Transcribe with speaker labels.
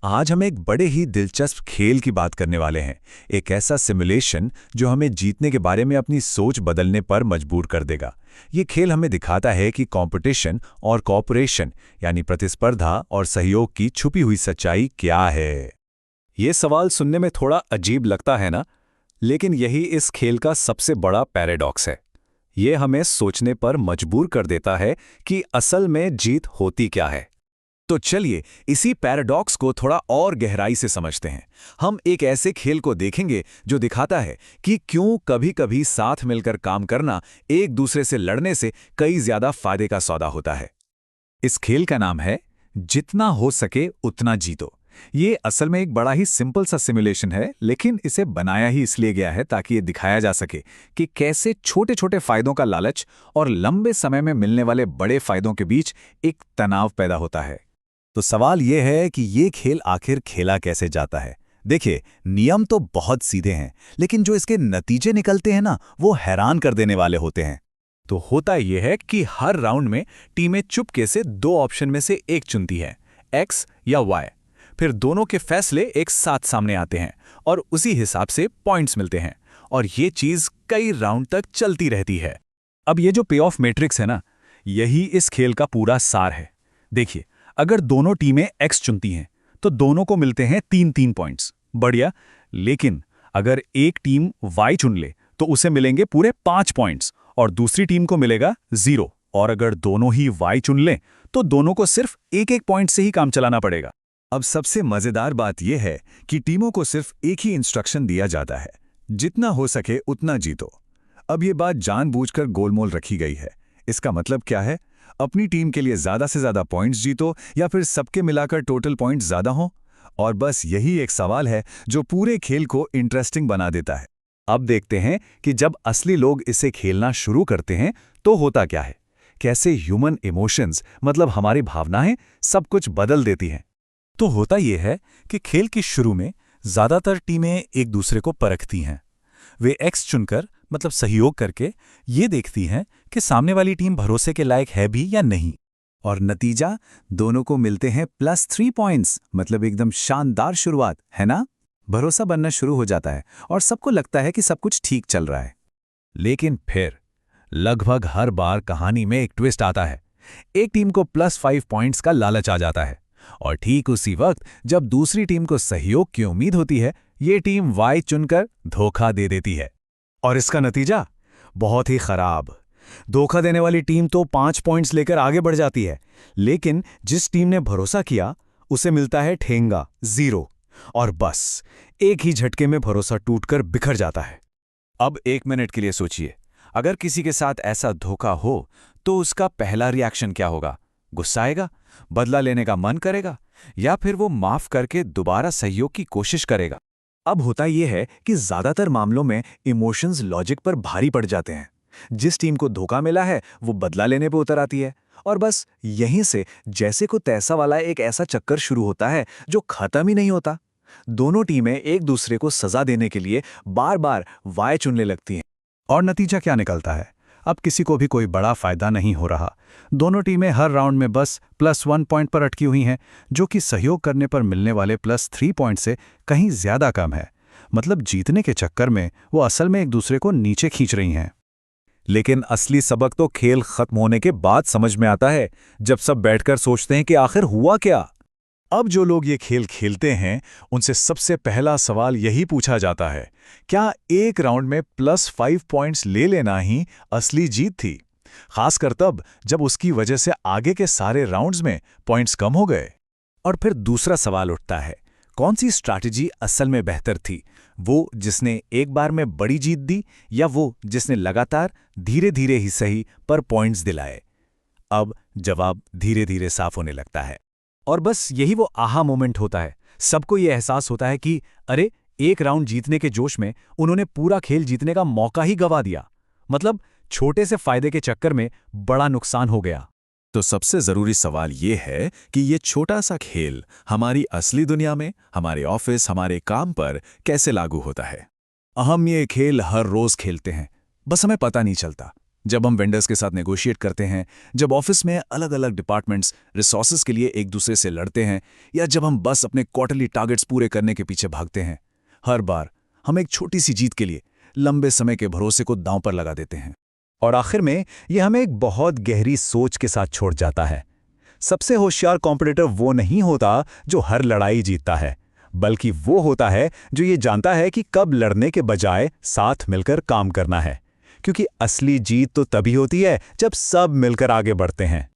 Speaker 1: आज हम एक बड़े ही दिलचस्प खेल की बात करने वाले हैं। एक ऐसा सिमुलेशन जो हमें जीतने के बारे में अपनी सोच बदलने पर मजबूर कर देगा। ये खेल हमें दिखाता है कि कंपटीशन और कोऑपरेशन यानी प्रतिस्पर्धा और सहयोग की छुपी हुई सच्चाई क्या है।
Speaker 2: ये सवाल सुनने में थोड़ा अजीब लगता है ना, लेकिन यही इस खेल का सबसे बड़ा पैराडॉक्स है। ये हमें सोचने पर मजबूर कर देता है कि असल में जीत होती क्या है।
Speaker 1: तो चलिए इसी पैराडॉक्स को थोड़ा और गहराई से समझते हैं। हम एक ऐसे खेल को देखेंगे जो दिखाता है कि क्यों कभी-कभी साथ मिलकर काम करना एक दूसरे से लड़ने से कई ज्यादा फायदे का सौदा होता है। इस खेल का नाम है जितना हो सके उतना जीतो। ये असल में एक बड़ा ही सिंपल सा सिमुलेशन है, लेकिन इसे बनाया ही इसलिए गया है ताकि ये दिखाया जा सके कि कैसे छोटे-छोटे फायदों का लालच और लंबे समय में मिलने वाले बड़े फायदों के बीच एक तनाव पैदा होता है। तो सवाल यह है कि ये खेल आखिर खेला कैसे जाता है। देखिए, नियम तो बहुत सीधे हैं, लेकिन जो इसके नतीजे निकलते हैं ना, वो हैरान कर देने वाले होते हैं। तो होता यह है कि हर राउंड में टीमें चुपके से दो ऑप्शन में से एक चुनती है, एक्स या वाई। फिर दोनों के फैसले एक साथ सामने आते हैं और उसी हिसाब से पॉइंट्स मिलते हैं, और ये चीज कई राउंड तक चलती रहती है।
Speaker 2: अब ये जो पे ऑफ मैट्रिक्स है ना, यही इस खेल का पूरा सार है। देखिए, अगर दोनों टीमें एक्स चुनती हैं तो दोनों को मिलते हैं 3-3 पॉइंट्स, बढ़िया। लेकिन अगर एक टीम वाई चुन ले तो उसे मिलेंगे पूरे 5 पॉइंट्स और दूसरी टीम को मिलेगा 0। और अगर दोनों ही वाई चुन लें तो दोनों को सिर्फ एक पॉइंट से ही काम चलाना पड़ेगा।
Speaker 1: अब सबसे मजेदार बात यह है कि टीमों को सिर्फ एक ही इंस्ट्रक्शन दिया जाता है, जितना हो सके उतना जीतो। अब ये बात जानबूझकर गोलमोल रखी गई है। इसका मतलब क्या है? अपनी टीम के लिए ज्यादा से ज्यादा पॉइंट्स जीतो या फिर सबके मिलाकर टोटल पॉइंट्स ज्यादा हों। और बस यही एक सवाल है जो पूरे खेल को इंटरेस्टिंग बना देता है।
Speaker 2: अब देखते हैं कि जब असली लोग इसे खेलना शुरू करते हैं तो होता क्या है, कैसे ह्यूमन इमोशंस मतलब हमारी भावनाएं सब कुछ बदल देती हैं। तो होता यह है कि खेल के शुरू में ज्यादातर टीमें एक दूसरे को परखती हैं। वे एक्स चुनकर मतलब सहयोग करके ये देखती हैं कि सामने वाली टीम भरोसे के लायक है भी या नहीं।
Speaker 1: और नतीजा, दोनों को मिलते हैं +3 पॉइंट्स, मतलब एकदम शानदार शुरुआत है ना। भरोसा बनना शुरू हो जाता है और सबको लगता है कि सब कुछ ठीक चल रहा है। लेकिन फिर लगभग हर बार कहानी में एक ट्विस्ट आता है। एक टीम को +5 पॉइंट्स का लालच आ जाता है और ठीक उसी वक्त जब दूसरी टीम को सहयोग की उम्मीद होती है, ये टीम वाई चुनकर धोखा दे देती है।
Speaker 2: और इसका नतीजा बहुत ही खराब। धोखा देने वाली टीम तो 5 पॉइंट्स लेकर आगे बढ़ जाती है, लेकिन जिस टीम ने भरोसा किया उसे मिलता है ठेंगा 0। और बस एक ही झटके में भरोसा टूटकर बिखर जाता है।
Speaker 1: अब 1 मिनट के लिए सोचिए, अगर किसी के साथ ऐसा धोखा हो तो उसका पहला रिएक्शन क्या होगा? गुस्सा आएगा, बदला लेने का मन करेगा, या फिर वो माफ करके दोबारा सहयोग की कोशिश करेगा?
Speaker 2: अब होता यह है कि ज्यादातर मामलों में इमोशंस लॉजिक पर भारी पड़ जाते हैं। जिस टीम को धोखा मिला है वो बदला लेने पर उतर आती है, और बस यहीं से जैसे को तैसा वाला एक ऐसा चक्कर शुरू होता है जो खत्म ही नहीं होता। दोनों टीमें एक दूसरे को सजा देने के लिए बार बार वाई चुनने लगती हैं।
Speaker 1: और नतीजा क्या निकलता है? अब किसी को भी कोई बड़ा फायदा नहीं हो रहा। दोनों टीमें हर राउंड में बस +1 पॉइंट पर अटकी हुई हैं, जो कि सहयोग करने पर मिलने वाले +3 पॉइंट से कहीं ज्यादा कम है। मतलब जीतने के चक्कर में वो असल में एक दूसरे को नीचे खींच रही हैं। लेकिन असली सबक तो खेल खत्म होने के बाद समझ में आता है, जब सब बैठकर सोचते हैं कि आखिर हुआ क्या। अब जो लोग ये खेल खेलते हैं उनसे सबसे पहला सवाल यही पूछा जाता है, क्या एक राउंड में +5 पॉइंट्स ले लेना ही असली जीत थी? खासकर तब जब उसकी वजह से आगे के सारे राउंड्स में पॉइंट्स कम हो गए। और फिर दूसरा सवाल उठता है, कौन सी स्ट्रैटेजी असल में बेहतर थी? वो जिसने एक बार में बड़ी जीत दी, या वो जिसने लगातार धीरे धीरे ही सही पर पॉइंट्स दिलाए? अब जवाब धीरे धीरे साफ होने लगता है।
Speaker 2: और बस यही वो आहा मोमेंट होता है। सबको ये एहसास होता है कि अरे, एक राउंड जीतने के जोश में उन्होंने पूरा खेल जीतने का मौका ही गंवा दिया। मतलब छोटे से फायदे के चक्कर में बड़ा नुकसान हो गया।
Speaker 1: तो सबसे जरूरी सवाल ये है कि ये छोटा सा खेल हमारी असली दुनिया में, हमारे ऑफिस, हमारे काम पर कैसे लागू होता है। हम ये खेल हर रोज खेलते हैं, बस हमें पता नहीं चलता। जब हम वेंडर्स के साथ नेगोशिएट करते हैं, जब ऑफिस में अलग अलग डिपार्टमेंट्स रिसोर्सेज के लिए एक दूसरे से लड़ते हैं, या जब हम बस अपने क्वार्टरली टारगेट्स पूरे करने के पीछे भागते हैं, हर बार हम एक छोटी सी जीत के लिए लंबे समय के भरोसे को दांव पर लगा देते हैं।
Speaker 2: और आखिर में ये हमें एक बहुत गहरी सोच के साथ छोड़ जाता है। सबसे होशियार कॉम्पिटिटर वो नहीं होता जो हर लड़ाई जीतता है, बल्कि वो होता है जो ये जानता है कि कब लड़ने के बजाय साथ मिलकर काम करना है। क्योंकि असली जीत तो तभी होती है जब सब मिलकर आगे बढ़ते हैं।